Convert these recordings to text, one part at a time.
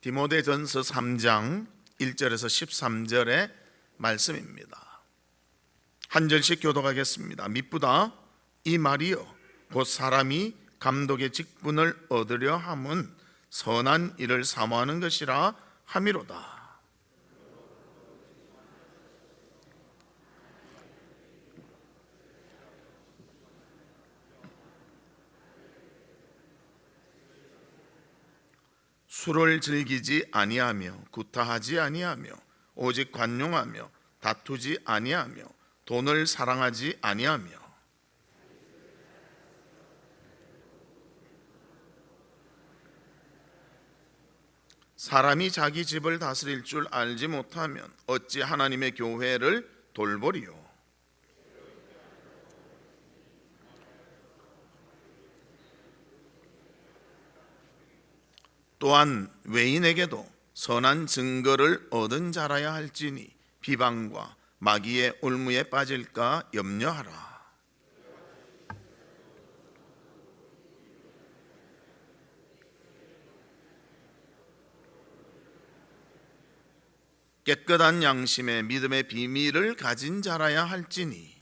디모데전서 3장 1절에서 13절의 말씀입니다. 한 절씩 교독하겠습니다. 미쁘다 이 말이요 곧 사람이 감독의 직분을 얻으려 함은 선한 일을 사모하는 것이라 함이로다. 술을 즐기지 아니하며 구타하지 아니하며 오직 관용하며 다투지 아니하며 돈을 사랑하지 아니하며 사람이 자기 집을 다스릴 줄 알지 못하면 어찌 하나님의 교회를 돌보리요. 또한 외인에게도 선한 증거를 얻은 자라야 할지니 비방과 마귀의 올무에 빠질까 염려하라. 깨끗한 양심에 믿음의 비밀을 가진 자라야 할지니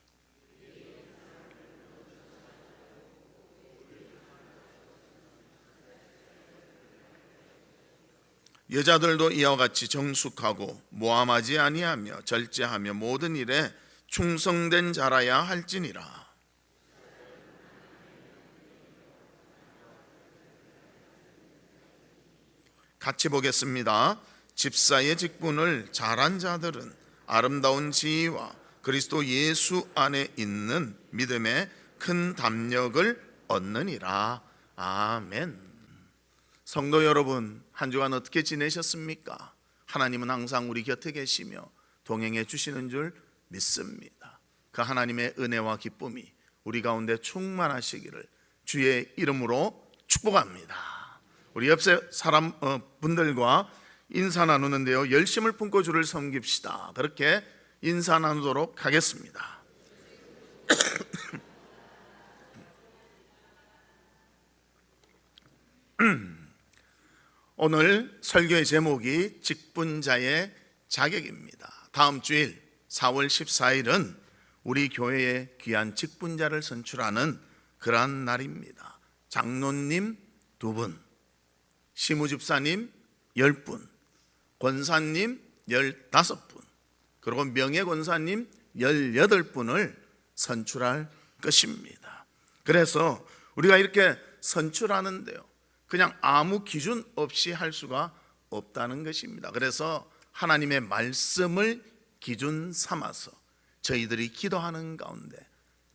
여자들도 이와 같이 정숙하고 모함하지 아니하며 절제하며 모든 일에 충성된 자라야 할지니라. 같이 보겠습니다. 집사의 직분을 잘한 자들은 아름다운 지위와 그리스도 예수 안에 있는 믿음의 큰 담력을 얻느니라. 아멘. 성도 여러분, 한 주간 어떻게 지내셨습니까? 하나님은 항상 우리 곁에 계시며 동행해 주시는 줄 믿습니다. 그 하나님의 은혜와 기쁨이 우리 가운데 충만하시기를 주의 이름으로 축복합니다. 우리 옆에 분들과 인사 나누는데요, 열심을 품고 주를 섬깁시다. 그렇게 인사 나누도록 하겠습니다. 오늘 설교의 제목이 직분자의 자격입니다. 다음 주일 4월 14일은 우리 교회의 귀한 직분자를 선출하는 그러한 날입니다. 장로님 2분, 시무집사님 10분, 권사님 15분, 그리고 명예권사님 18분을 선출할 것입니다. 그래서 우리가 이렇게 선출하는데요, 그냥 아무 기준 없이 할 수가 없다는 것입니다. 그래서 하나님의 말씀을 기준 삼아서 저희들이 기도하는 가운데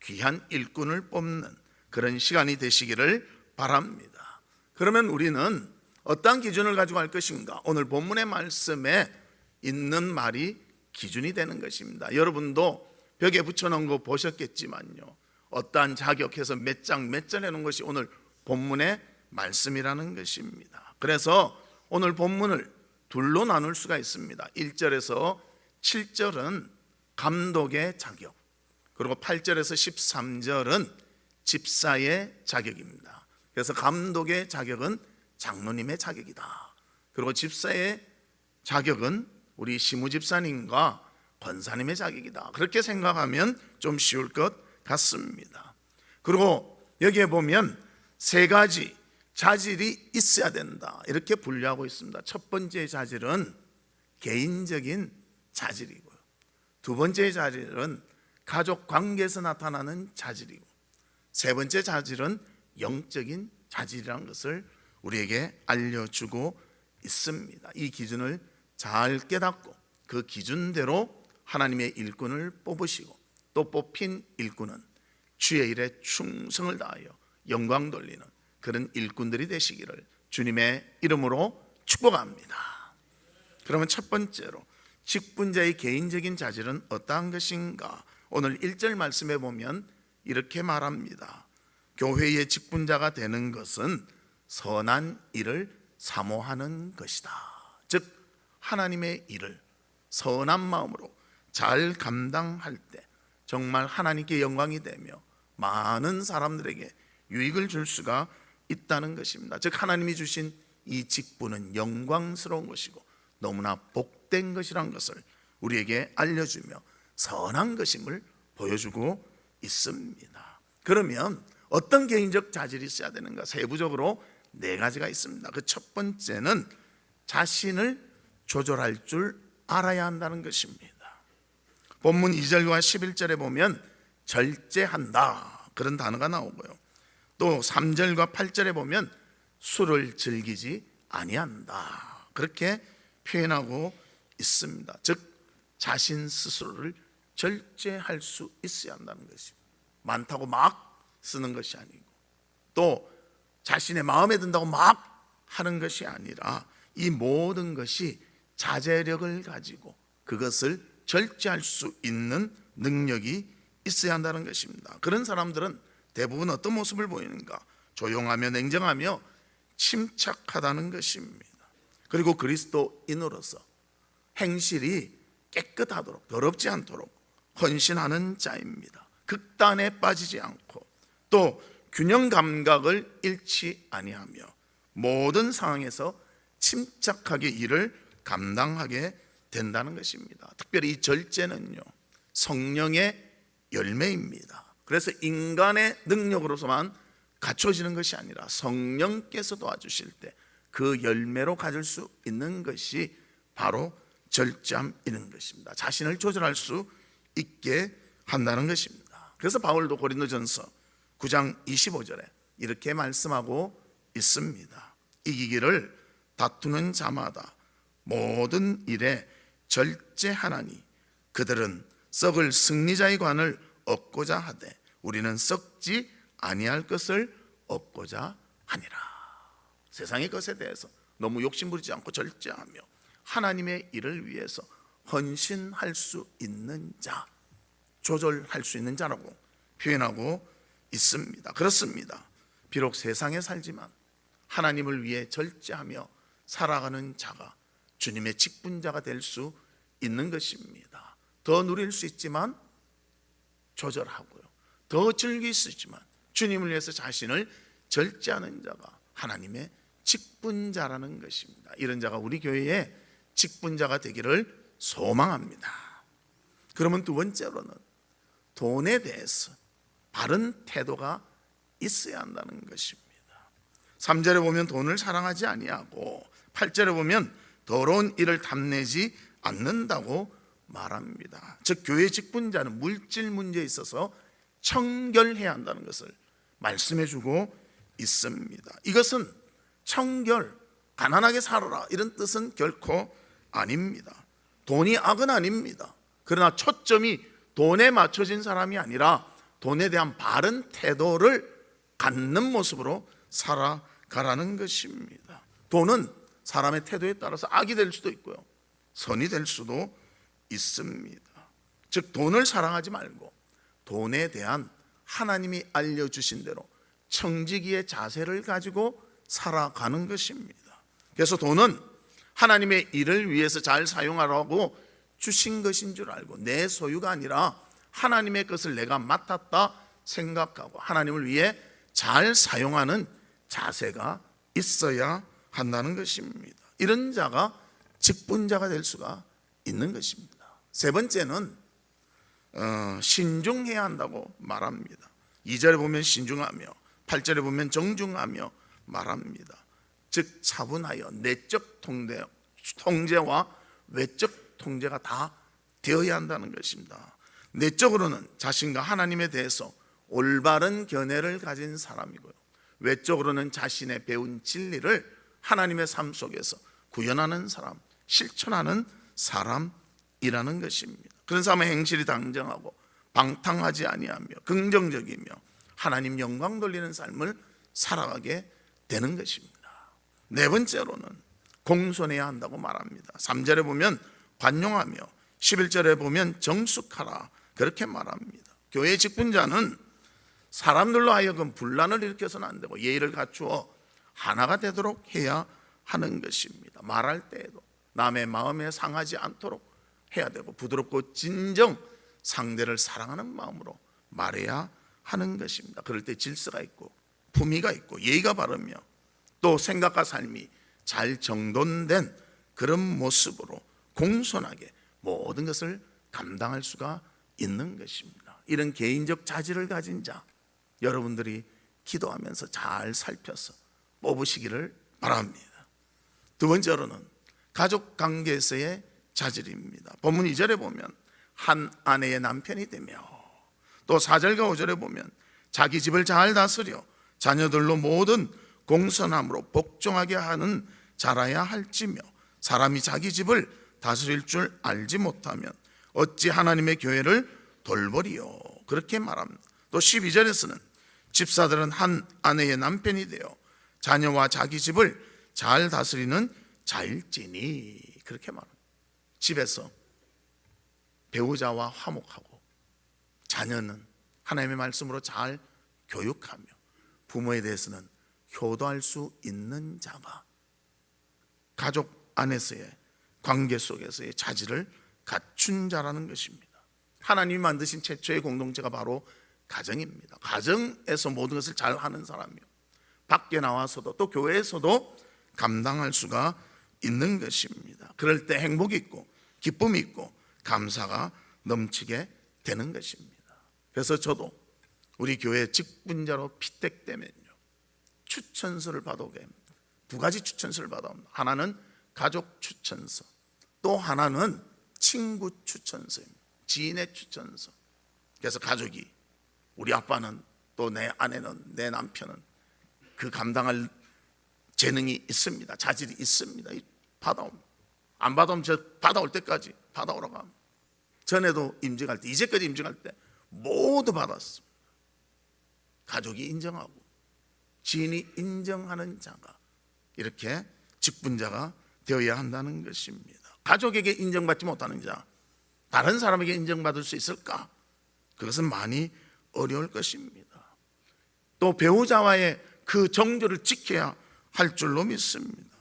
귀한 일꾼을 뽑는 그런 시간이 되시기를 바랍니다. 그러면 우리는 어떤 기준을 가지고 할 것인가? 오늘 본문의 말씀에 있는 말이 기준이 되는 것입니다. 여러분도 벽에 붙여놓은 거 보셨겠지만요, 어떠한 자격해서 몇 장 몇 절 해놓은 것이 오늘 본문의 말씀이라는 것입니다. 그래서 오늘 본문을 둘로 나눌 수가 있습니다. 1절에서 7절은 감독의 자격, 그리고 8절에서 13절은 집사의 자격입니다. 그래서 감독의 자격은 장로님의 자격이다. 그리고 집사의 자격은 우리 시무집사님과 권사님의 자격이다. 그렇게 생각하면 좀 쉬울 것 같습니다. 그리고 여기에 보면 세 가지 자질이 있어야 된다, 이렇게 분류하고 있습니다. 첫 번째 자질은 개인적인 자질이고요, 두 번째 자질은 가족 관계에서 나타나는 자질이고, 세 번째 자질은 영적인 자질이라는 것을 우리에게 알려주고 있습니다. 이 기준을 잘 깨닫고 그 기준대로 하나님의 일꾼을 뽑으시고, 또 뽑힌 일꾼은 주의 일에 충성을 다하여 영광 돌리는 그런 일꾼들이 되시기를 주님의 이름으로 축복합니다. 그러면 첫 번째로 직분자의 개인적인 자질은 어떠한 것인가? 오늘 1절 말씀에 보면 이렇게 말합니다. 교회의 직분자가 되는 것은 선한 일을 사모하는 것이다. 즉 하나님의 일을 선한 마음으로 잘 감당할 때 정말 하나님께 영광이 되며 많은 사람들에게 유익을 줄 수가 있다는 것입니다. 즉 하나님이 주신 이 직분은 영광스러운 것이고 너무나 복된 것이란 것을 우리에게 알려주며 선한 것임을 보여주고 있습니다. 그러면 어떤 개인적 자질이 있어야 되는가? 세부적으로 4가지가 있습니다. 그 첫 번째는 자신을 조절할 줄 알아야 한다는 것입니다. 본문 2절과 11절에 보면 절제한다 그런 단어가 나오고요, 또 3절과 8절에 보면 술을 즐기지 아니한다 그렇게 표현하고 있습니다. 즉 자신 스스로를 절제할 수 있어야 한다는 것입니다. 많다고 막 쓰는 것이 아니고, 또 자신의 마음에 든다고 막 하는 것이 아니라 이 모든 것이 자제력을 가지고 그것을 절제할 수 있는 능력이 있어야 한다는 것입니다. 그런 사람들은 대부분 어떤 모습을 보이는가? 조용하며 냉정하며 침착하다는 것입니다. 그리고 그리스도인으로서 행실이 깨끗하도록, 더럽지 않도록 헌신하는 자입니다. 극단에 빠지지 않고 또 균형 감각을 잃지 아니하며 모든 상황에서 침착하게 일을 감당하게 된다는 것입니다. 특별히 이 절제는요, 성령의 열매입니다. 그래서 인간의 능력으로서만 갖춰지는 것이 아니라 성령께서 도와주실 때 그 열매로 가질 수 있는 것이 바로 절제함이는 것입니다. 자신을 조절할 수 있게 한다는 것입니다. 그래서 바울도 고린도전서 9장 25절에 이렇게 말씀하고 있습니다. 이기기를 다투는 자마다 모든 일에 절제하나니 그들은 썩을 승리자의 관을 얻고자 하되 우리는 썩지 아니할 것을 얻고자 하니라. 세상의 것에 대해서 너무 욕심부리지 않고 절제하며 하나님의 일을 위해서 헌신할 수 있는 자, 조절할 수 있는 자라고 표현하고 있습니다. 그렇습니다. 비록 세상에 살지만 하나님을 위해 절제하며 살아가는 자가 주님의 직분자가 될 수 있는 것입니다. 더 누릴 수 있지만 조절하고요, 더 즐길 수 있지만 주님을 위해서 자신을 절제하는 자가 하나님의 직분자라는 것입니다. 이런 자가 우리 교회의 직분자가 되기를 소망합니다. 그러면 두 번째로는 돈에 대해서 바른 태도가 있어야 한다는 것입니다. 3절에 보면 돈을 사랑하지 아니하고 8절에 보면 더러운 일을 탐내지 않는다고 말합니다. 즉 교회 직분자는 물질 문제에 있어서 청결해야 한다는 것을 말씀해 주고 있습니다. 이것은 청결, 가난하게 살아라 이런 뜻은 결코 아닙니다. 돈이 악은 아닙니다. 그러나 초점이 돈에 맞춰진 사람이 아니라 돈에 대한 바른 태도를 갖는 모습으로 살아가라는 것입니다. 돈은 사람의 태도에 따라서 악이 될 수도 있고요, 선이 될 수도 있습니다. 즉 돈을 사랑하지 말고 돈에 대한 하나님이 알려주신 대로 청지기의 자세를 가지고 살아가는 것입니다. 그래서 돈은 하나님의 일을 위해서 잘 사용하라고 주신 것인 줄 알고 내 소유가 아니라 하나님의 것을 내가 맡았다 생각하고 하나님을 위해 잘 사용하는 자세가 있어야 한다는 것입니다. 이런 자가 직분자가 될 수가 있는 것입니다. 세 번째는 신중해야 한다고 말합니다. 2절에 보면 신중하며 8절에 보면 정중하며 말합니다. 즉 차분하여 내적 통제와 외적 통제가 다 되어야 한다는 것입니다. 내적으로는 자신과 하나님에 대해서 올바른 견해를 가진 사람이고요, 외적으로는 자신의 배운 진리를 하나님의 삶 속에서 구현하는 사람, 실천하는 사람이라는 것입니다. 그런 사람의 행실이 당정하고 방탕하지 아니하며 긍정적이며 하나님 영광 돌리는 삶을 살아가게 되는 것입니다. 네 번째로는 공손해야 한다고 말합니다. 3절에 보면 관용하며 11절에 보면 정숙하라 그렇게 말합니다. 교회 직분자는 사람들로 하여금 분란을 일으켜서는 안 되고 예의를 갖추어 하나가 되도록 해야 하는 것입니다. 말할 때에도 남의 마음에 상하지 않도록 해야 되고 부드럽고 진정 상대를 사랑하는 마음으로 말해야 하는 것입니다. 그럴 때 질서가 있고 품위가 있고 예의가 바르며 또 생각과 삶이 잘 정돈된 그런 모습으로 공손하게 모든 것을 감당할 수가 있는 것입니다. 이런 개인적 자질을 가진 자, 여러분들이 기도하면서 잘 살펴서 뽑으시기를 바랍니다. 두 번째로는 가족 관계에서의 자질입니다. 본문 2절에 보면 한 아내의 남편이 되며, 또 4절과 5절에 보면 자기 집을 잘 다스려 자녀들로 모든 공손함으로 복종하게 하는 자라야 할지며, 사람이 자기 집을 다스릴 줄 알지 못하면 어찌 하나님의 교회를 돌보리요. 그렇게 말합니다. 또 12절에서는 집사들은 한 아내의 남편이 되어 자녀와 자기 집을 잘 다스리는 자일지니, 그렇게 말합니다. 집에서 배우자와 화목하고 자녀는 하나님의 말씀으로 잘 교육하며 부모에 대해서는 효도할 수 있는 자가 가족 안에서의 관계 속에서의 자질을 갖춘 자라는 것입니다. 하나님이 만드신 최초의 공동체가 바로 가정입니다. 가정에서 모든 것을 잘 하는 사람이요, 밖에 나와서도 또 교회에서도 감당할 수가 있는 것입니다. 그럴 때 행복이 있고 기쁨이 있고 감사가 넘치게 되는 것입니다. 그래서 저도 우리 교회 직분자로 피택되면요, 추천서를 받아오게 합니다. 두 가지 추천서를 받아옵니다. 하나는 가족 추천서, 또 하나는 친구 추천서입니다. 지인의 추천서. 그래서 가족이, 우리 아빠는, 또 내 아내는, 내 남편은 그 감당할 재능이 있습니다. 자질이 있습니다. 받아옵니다. 안 받아오면 저 받아올 때까지 받아오라고 합니다. 전에도 임직할 때, 이제까지 임직할 때 모두 받았습니다. 가족이 인정하고 지인이 인정하는 자가 이렇게 직분자가 되어야 한다는 것입니다. 가족에게 인정받지 못하는 자, 다른 사람에게 인정받을 수 있을까? 그것은 많이 어려울 것입니다. 또 배우자와의 그 정조를 지켜야 할 줄로 믿습니다.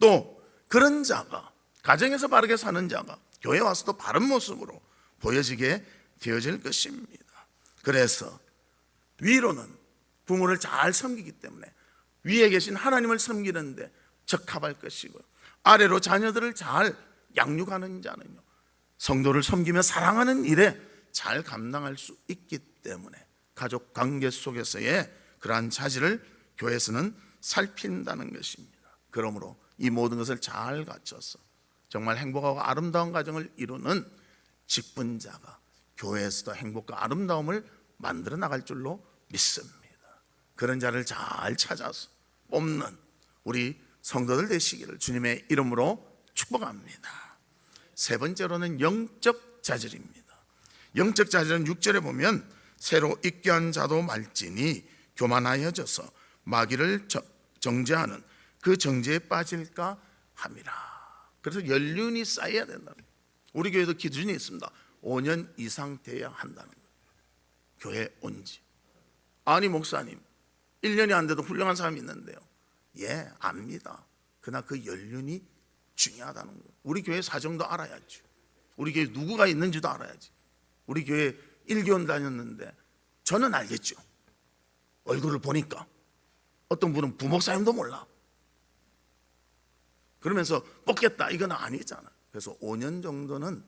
또 그런 자가, 가정에서 바르게 사는 자가 교회 와서도 바른 모습으로 보여지게 되어질 것입니다. 그래서 위로는 부모를 잘 섬기기 때문에 위에 계신 하나님을 섬기는데 적합할 것이고, 아래로 자녀들을 잘 양육하는 자는요, 성도를 섬기며 사랑하는 일에 잘 감당할 수 있기 때문에 가족 관계 속에서의 그러한 자질을 교회에서는 살핀다는 것입니다. 그러므로 이 모든 것을 잘 갖춰서 정말 행복하고 아름다운 가정을 이루는 직분자가 교회에서도 행복과 아름다움을 만들어 나갈 줄로 믿습니다. 그런 자를 잘 찾아서 뽑는 우리 성도들 되시기를 주님의 이름으로 축복합니다. 세 번째로는 영적 자질입니다. 영적 자질은 6절에 보면 새로 입교한 자도 말지니 교만하여져서 마귀를 정죄하는 그 정죄에 빠질까 함이라. 그래서 연륜이 쌓여야 된다는 거예요. 우리 교회도 기준이 있습니다. 5년 이상 돼야 한다는 거예요. 교회 온지. 아니 목사님 1년이 안 돼도 훌륭한 사람이 있는데요. 예, 압니다. 그러나 그 연륜이 중요하다는 거예요. 우리 교회 사정도 알아야죠. 우리 교회 누구가 있는지도 알아야지. 우리 교회 1개월 다녔는데 저는 알겠죠. 얼굴을 보니까. 어떤 분은 부목사님도 몰라. 그러면서 뽑겠다, 이건 아니잖아. 그래서 5년 정도는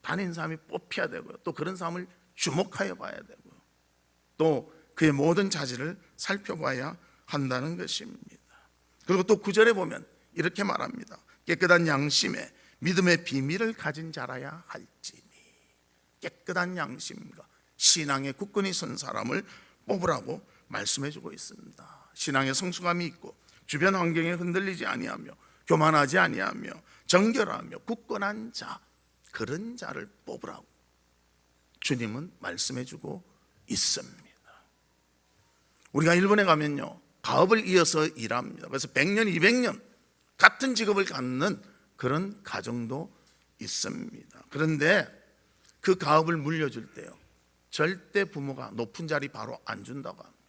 다닌 사람이 뽑혀야 되고요, 또 그런 사람을 주목하여 봐야 되고요, 또 그의 모든 자질을 살펴봐야 한다는 것입니다. 그리고 또 9절에 보면 이렇게 말합니다. 깨끗한 양심에 믿음의 비밀을 가진 자라야 할지니. 깨끗한 양심과 신앙의 굳건히 선 사람을 뽑으라고 말씀해주고 있습니다. 신앙의 성숙함이 있고 주변 환경에 흔들리지 아니하며 교만하지 아니하며 정결하며 굳건한 자, 그런 자를 뽑으라고 주님은 말씀해주고 있습니다. 우리가 일본에 가면요, 가업을 이어서 일합니다. 그래서 100년, 200년 같은 직업을 갖는 그런 가정도 있습니다. 그런데 그 가업을 물려줄 때요, 절대 부모가 높은 자리 바로 안 준다고 합니다.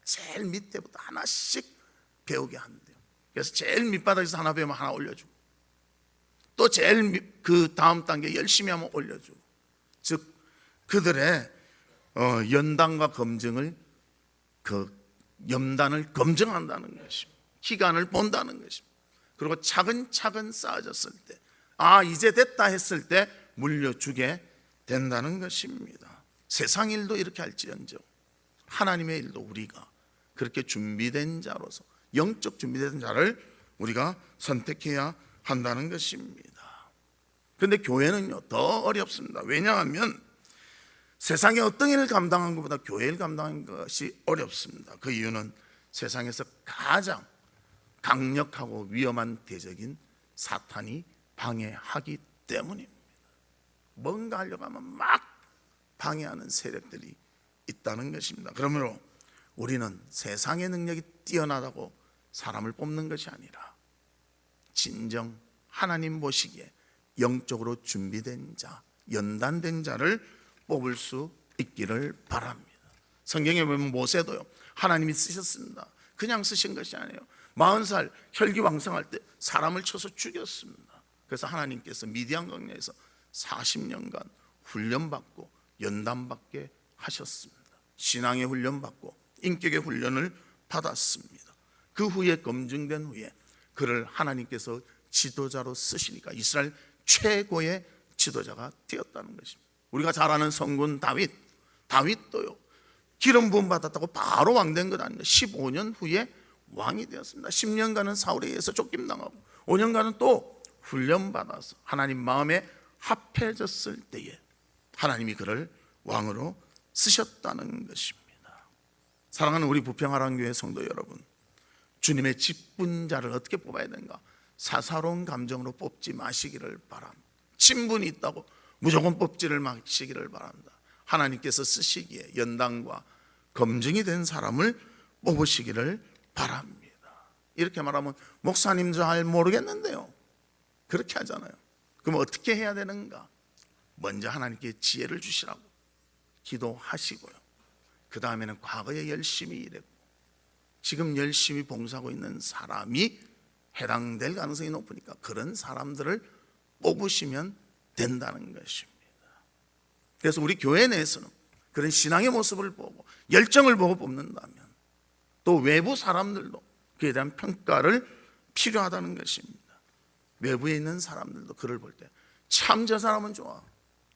제일 밑에부터 하나씩 배우게 한대요. 그래서 제일 밑바닥에서 하나 배우면 하나 올려주고, 또 제일 그 다음 단계 열심히 하면 올려주고, 즉 그들의 연단과 검증을, 그 염단을 검증한다는 것입니다. 기간을 본다는 것입니다. 그리고 차근차근 쌓아졌을 때, 아 이제 됐다 했을 때 물려주게 된다는 것입니다. 세상 일도 이렇게 할지언정 하나님의 일도 우리가 그렇게 준비된 자로서, 영적 준비된 자를 우리가 선택해야 한다는 것입니다. 그런데 교회는요 더 어렵습니다. 왜냐하면 세상의 어떤 일을 감당한 것보다 교회를 감당한 것이 어렵습니다. 그 이유는 세상에서 가장 강력하고 위험한 대적인 사탄이 방해하기 때문입니다. 뭔가 하려고 하면 막 방해하는 세력들이 있다는 것입니다. 그러므로 우리는 세상의 능력이 뛰어나다고 사람을 뽑는 것이 아니라 진정 하나님 보시기에 영적으로 준비된 자, 연단된 자를 뽑을 수 있기를 바랍니다. 성경에 보면 모세도요 하나님이 쓰셨습니다. 그냥 쓰신 것이 아니에요. 40살 혈기왕성할 때 사람을 쳐서 죽였습니다. 그래서 하나님께서 미디안 광야에서 40년간 훈련받고 연단받게 하셨습니다. 신앙의 훈련받고 인격의 훈련을 받았습니다. 그 후에 검증된 후에 그를 하나님께서 지도자로 쓰시니까 이스라엘 최고의 지도자가 되었다는 것입니다. 우리가 잘 아는 성군 다윗도요 기름 부음 받았다고 바로 왕된 것 아닙니다. 15년 후에 왕이 되었습니다. 10년간은 사울에 의해서 쫓김당하고 5년간은 또 훈련받아서 하나님 마음에 합해졌을 때에 하나님이 그를 왕으로 쓰셨다는 것입니다. 사랑하는 우리 부평하랑교회 성도 여러분, 주님의 직분자를 어떻게 뽑아야 되는가? 사사로운 감정으로 뽑지 마시기를 바랍니다. 친분이 있다고 무조건 뽑지를 마시기를 바랍니다. 하나님께서 쓰시기에 연단과 검증이 된 사람을 뽑으시기를 바랍니다. 이렇게 말하면 목사님 잘 모르겠는데요, 그렇게 하잖아요. 그럼 어떻게 해야 되는가? 먼저 하나님께 지혜를 주시라고 기도하시고요, 그 다음에는 과거에 열심히 일했고 지금 열심히 봉사하고 있는 사람이 해당될 가능성이 높으니까 그런 사람들을 뽑으시면 된다는 것입니다. 그래서 우리 교회 내에서는 그런 신앙의 모습을 보고 열정을 보고 뽑는다면 또 외부 사람들도 그에 대한 평가를 필요하다는 것입니다. 외부에 있는 사람들도 그를 볼 때 참 저 사람은 좋아,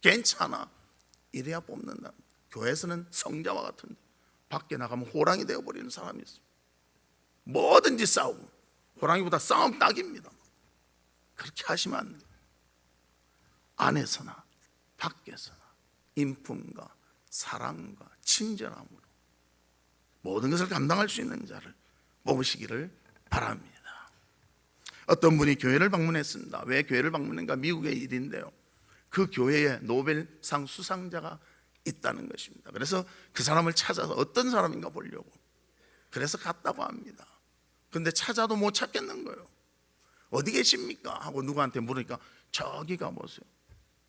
괜찮아, 이래야 뽑는다. 교회에서는 성자와 같은데 밖에 나가면 호랑이 되어버리는 사람이 있어요. 뭐든지 싸우고 호랑이보다 싸움 딱입니다. 그렇게 하시면 안 돼요. 안에서나 밖에서나 인품과 사랑과 친절함으로 모든 것을 감당할 수 있는 자를 뽑으시기를 바랍니다. 어떤 분이 교회를 방문했습니다. 왜 교회를 방문했는가? 미국의 일인데요, 그 교회에 노벨상 수상자가 있다는 것입니다. 그래서 그 사람을 찾아서 어떤 사람인가 보려고 그래서 갔다고 합니다. 근데 찾아도 못 찾겠는 거예요. 어디 계십니까? 하고 누구한테 물으니까 저기 가보세요.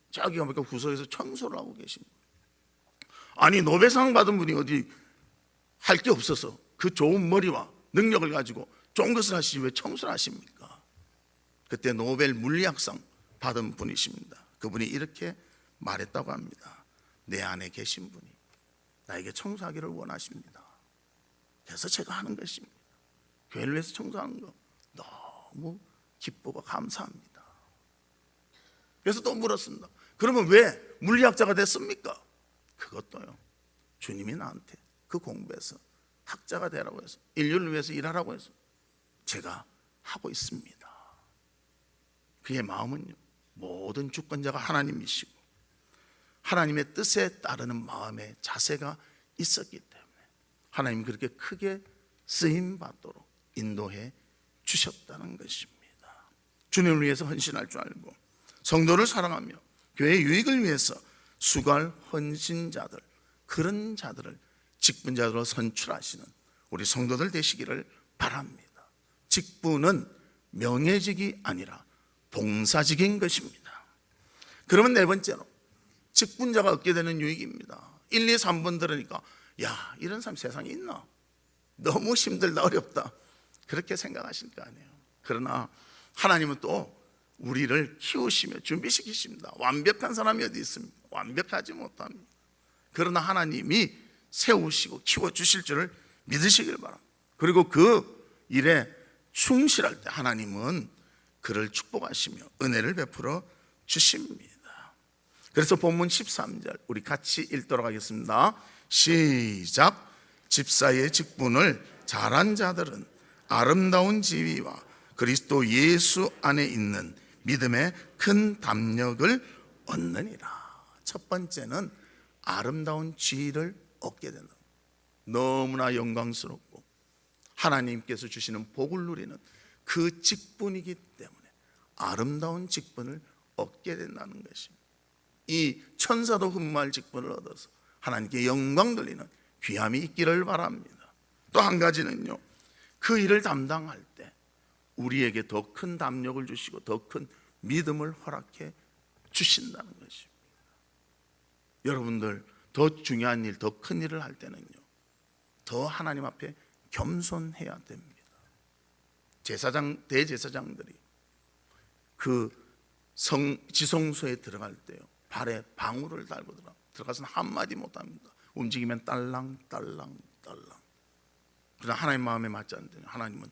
저기 가보니까 구석에서 청소를 하고 계십니다. 아니 노벨상 받은 분이 어디 할 게 없어서 그 좋은 머리와 능력을 가지고 좋은 것을 하시지 왜 청소를 하십니까? 그때 노벨 물리학상 받은 분이십니다. 그분이 이렇게 말했다고 합니다. 내 안에 계신 분이 나에게 청소하기를 원하십니다. 그래서 제가 하는 것입니다. 교회를 위해서 청소하는 거 너무 기쁘고 감사합니다. 그래서 또 물었습니다. 그러면 왜 물리학자가 됐습니까? 그것도요, 주님이 나한테 그 공부해서 학자가 되라고 해서 인류를 위해서 일하라고 해서 제가 하고 있습니다. 그의 마음은요, 모든 주권자가 하나님이시고 하나님의 뜻에 따르는 마음의 자세가 있었기 때문에 하나님이 그렇게 크게 쓰임받도록 인도해 주셨다는 것입니다. 주님을 위해서 헌신할 줄 알고 성도를 사랑하며 교회의 유익을 위해서 수고할 헌신자들, 그런 자들을 직분자로 선출하시는 우리 성도들 되시기를 바랍니다. 직분은 명예직이 아니라 봉사직인 것입니다. 그러면 네 번째로 직분자가 얻게 되는 유익입니다. 1, 2, 3번 들으니까 야, 이런 사람 세상에 있나? 너무 힘들다, 어렵다, 그렇게 생각하실 거 아니에요. 그러나 하나님은 또 우리를 키우시며 준비시키십니다. 완벽한 사람이 어디 있습니까? 완벽하지 못합니다. 그러나 하나님이 세우시고 키워주실 줄을 믿으시길 바랍니다. 그리고 그 일에 충실할 때 하나님은 그를 축복하시며 은혜를 베풀어 주십니다. 그래서 본문 13절 우리 같이 읽도록 하겠습니다. 시작. 집사의 직분을 잘한 자들은 아름다운 지위와 그리스도 예수 안에 있는 믿음의 큰 담력을 얻느니라. 첫 번째는 아름다운 지위를 얻게 된다. 너무나 영광스럽고 하나님께서 주시는 복을 누리는 그 직분이기 때문에 아름다운 직분을 얻게 된다는 것입니다. 이 천사도 흠모할 직분을 얻어서 하나님께 영광 돌리는 귀함이 있기를 바랍니다. 또 한 가지는요, 그 일을 담당할 때 우리에게 더 큰 담력을 주시고 더 큰 믿음을 허락해 주신다는 것입니다. 여러분들 더 중요한 일, 더 큰 일을 할 때는요, 더 하나님 앞에 겸손해야 됩니다. 대제사장들이 그 지성소에 들어갈 때요, 발에 방울을 달고 들어가서는 한마디 못합니다. 움직이면 딸랑딸랑. 그러나 하나님 마음에 맞지 않는데 하나님은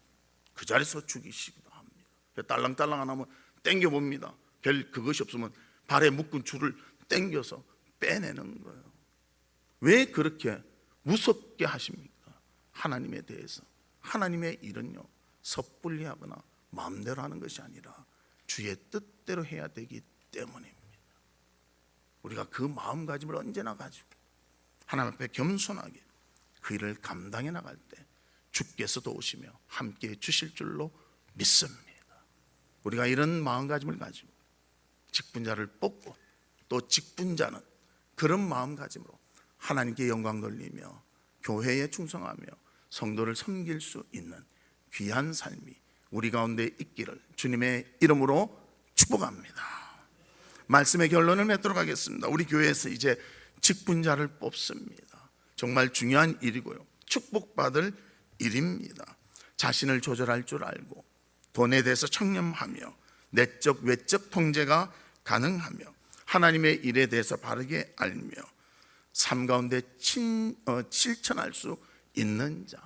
그 자리에서 죽이시기도 합니다. 딸랑딸랑 안 하면 땡겨봅니다. 별 그것이 없으면 발에 묶은 줄을 땡겨서 빼내는 거예요. 왜 그렇게 무섭게 하십니까? 하나님에 대해서. 하나님의 일은요, 섣불리 하거나 마음대로 하는 것이 아니라 주의 뜻대로 해야 되기 때문입니다. 우리가 그 마음가짐을 언제나 가지고 하나님 앞에 겸손하게 그 일을 감당해 나갈 때 주께서 도우시며 함께 주실 줄로 믿습니다. 우리가 이런 마음가짐을 가지고 직분자를 뽑고 또 직분자는 그런 마음가짐으로 하나님께 영광 돌리며 교회에 충성하며 성도를 섬길 수 있는 귀한 삶이 우리 가운데 있기를 주님의 이름으로 축복합니다. 말씀의 결론을 맺도록 하겠습니다. 우리 교회에서 이제 직분자를 뽑습니다. 정말 중요한 일이고요, 축복받을 일입니다. 자신을 조절할 줄 알고 돈에 대해서 청렴하며 내적 외적 통제가 가능하며 하나님의 일에 대해서 바르게 알며 삶 가운데 실천할 수 있는 자,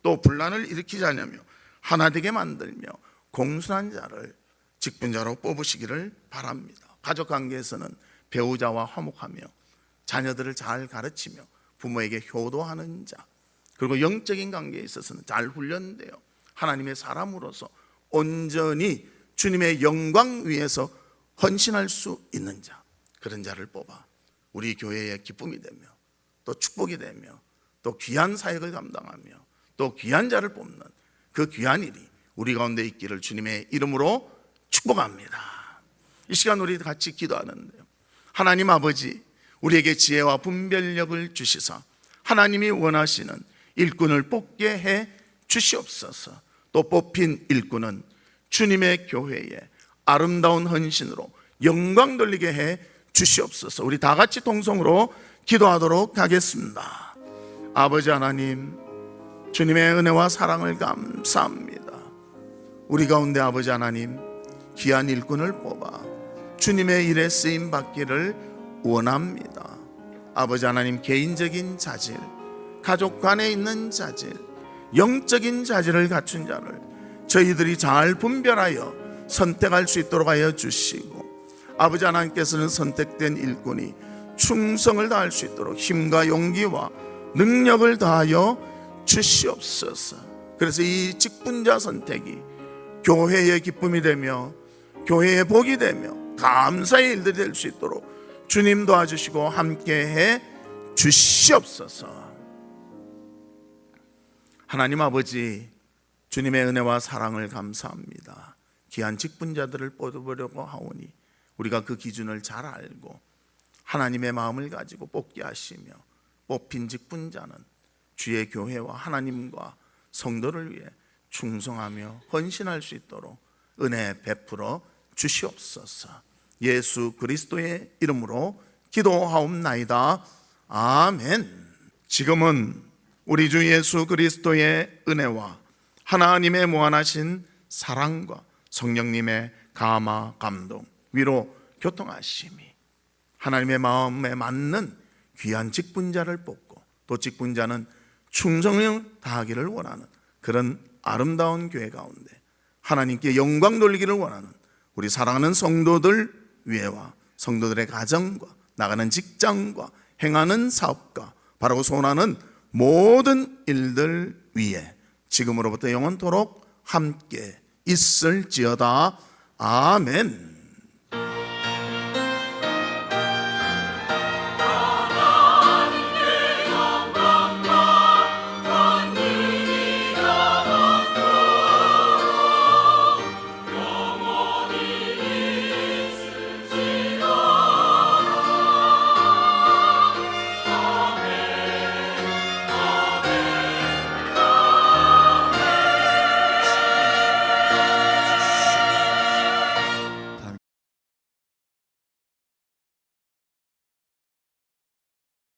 또 분란을 일으키지 않으며 하나 되게 만들며 공손한 자를 직분자로 뽑으시기를 바랍니다. 가족관계에서는 배우자와 화목하며 자녀들을 잘 가르치며 부모에게 효도하는 자, 그리고 영적인 관계에 있어서는 잘 훈련되어 하나님의 사람으로서 온전히 주님의 영광 위에서 헌신할 수 있는 자, 그런 자를 뽑아 우리 교회의 기쁨이 되며 또 축복이 되며 또 귀한 사역을 감당하며 또 귀한 자를 뽑는 그 귀한 일이 우리 가운데 있기를 주님의 이름으로 축복합니다. 이 시간 우리 같이 기도하는데요, 하나님 아버지, 우리에게 지혜와 분별력을 주시사 하나님이 원하시는 일꾼을 뽑게 해 주시옵소서. 또 뽑힌 일꾼은 주님의 교회에 아름다운 헌신으로 영광 돌리게 해 주시옵소서. 우리 다 같이 통성으로 기도하도록 하겠습니다. 아버지 하나님, 주님의 은혜와 사랑을 감사합니다. 우리 가운데 아버지 하나님, 귀한 일꾼을 뽑아 주님의 일에 쓰임 받기를 원합니다. 아버지 하나님, 개인적인 자질, 가족 간에 있는 자질, 영적인 자질을 갖춘 자를 저희들이 잘 분별하여 선택할 수 있도록 하여 주시고, 아버지 하나님께서는 선택된 일꾼이 충성을 다할 수 있도록 힘과 용기와 능력을 다하여 주시옵소서. 그래서 이 직분자 선택이 교회의 기쁨이 되며 교회의 복이 되며 감사의 일들이 될 수 있도록 주님 도와주시고 함께해 주시옵소서. 하나님 아버지, 주님의 은혜와 사랑을 감사합니다. 귀한 직분자들을 뽑으려고 하오니 우리가 그 기준을 잘 알고 하나님의 마음을 가지고 뽑게 하시며 뽑힌 직분자는 주의 교회와 하나님과 성도를 위해 충성하며 헌신할 수 있도록 은혜 베풀어 주시옵소서. 예수 그리스도의 이름으로 기도하옵나이다. 아멘. 지금은 우리 주 예수 그리스도의 은혜와 하나님의 무한하신 사랑과 성령님의 감화, 감동, 위로, 교통하심이 하나님의 마음에 맞는 귀한 직분자를 뽑고 또 직분자는 충성을 다하기를 원하는 그런 아름다운 교회 가운데 하나님께 영광 돌리기를 원하는 우리 사랑하는 성도들 위에와 성도들의 가정과 나가는 직장과 행하는 사업과 바라고 소원하는 모든 일들 위에 지금으로부터 영원토록 함께 있을지어다. 아멘.